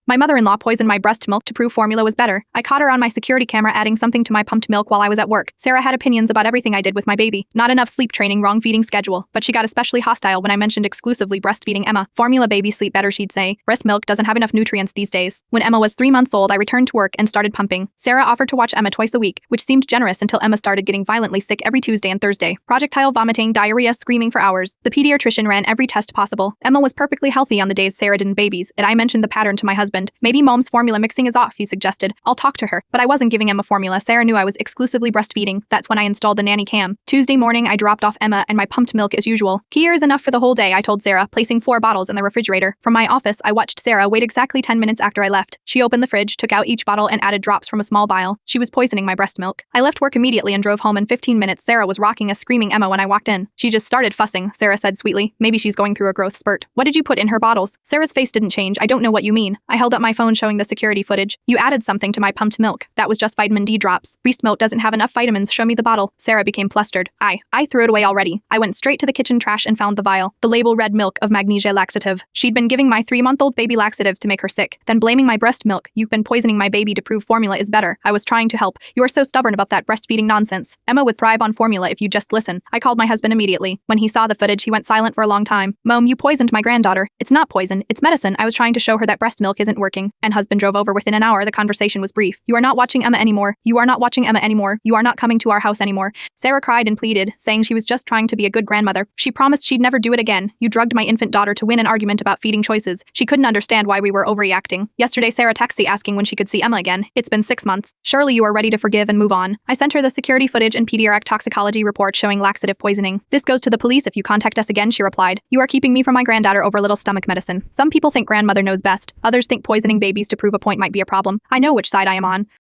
My mother-in-law poisoned my breast milk to prove formula was better. I caught her on my security camera adding something to my pumped milk while I was at work. Sarah had opinions about everything I did with my baby. Not enough sleep training, wrong feeding schedule. But she got especially hostile when I mentioned exclusively breastfeeding Emma. Formula babies sleep better, she'd say. Breast milk doesn't have enough nutrients these days. When Emma was 3 months old, I returned to work and started pumping. Sarah offered to watch Emma twice a week, which seemed generous until Emma started getting violently sick every Tuesday and Thursday. Projectile vomiting, diarrhea, screaming for hours. The pediatrician ran every test possible. Emma was perfectly healthy on the days Sarah didn't babies, and I mentioned the pattern to my husband. Maybe mom's formula mixing is off, he suggested. I'll talk to her. But I wasn't giving Emma formula. Sarah knew I was exclusively breastfeeding. That's when I installed the nanny cam. Tuesday morning, I dropped off Emma and my pumped milk as usual. Here is enough for the whole day, I told Sarah, placing 4 bottles in the refrigerator. From my office, I watched Sarah wait exactly 10 minutes after I left. She opened the fridge, took out each bottle, and added drops from a small vial. She was poisoning my breast milk. I left work immediately and drove home in 15 minutes. Sarah was rocking a screaming Emma when I walked in. She just started fussing, Sarah said sweetly. Maybe she's going through a growth spurt. What did you put in her bottles? Sarah's face didn't change. I don't know what you mean. I held up my phone showing the security footage. You added something to my pumped milk. That was just vitamin D drops. Breast milk doesn't have enough vitamins. Show me the bottle. Sarah became flustered. I threw it away already. I went straight to the kitchen trash and found the vial. The label read milk of magnesia laxative. She'd been giving my 3-month-old baby laxatives to make her sick, then blaming my breast milk. You've been poisoning my baby to prove formula is better. I was trying to help. You are so stubborn about that breastfeeding nonsense. Emma would thrive on formula if you just listen. I called my husband immediately. When he saw the footage, he went silent for a long time. Mom, you poisoned my granddaughter. It's not poison, it's medicine. I was trying to show her that breast milk isn't working. And husband drove over within an hour. The conversation was brief. You are not watching Emma anymore. You are not watching Emma anymore. You are not coming to our house anymore. Sarah cried and pleaded, saying she was just trying to be a good grandmother. She promised she'd never do it again. You drugged my infant daughter to win an argument about feeding choices. She couldn't understand why we were overreacting. Yesterday, Sarah texted asking when she could see Emma again. It's been 6 months. Surely you are ready to forgive and move on. I sent her the security footage and pediatric toxicology report showing laxative poisoning. This goes to the police if you contact us again, she replied. You are keeping me from my granddaughter over little stomach medicine. Some people think grandmother knows best. Others think poisoning babies to prove a point might be a problem. I know which side I am on.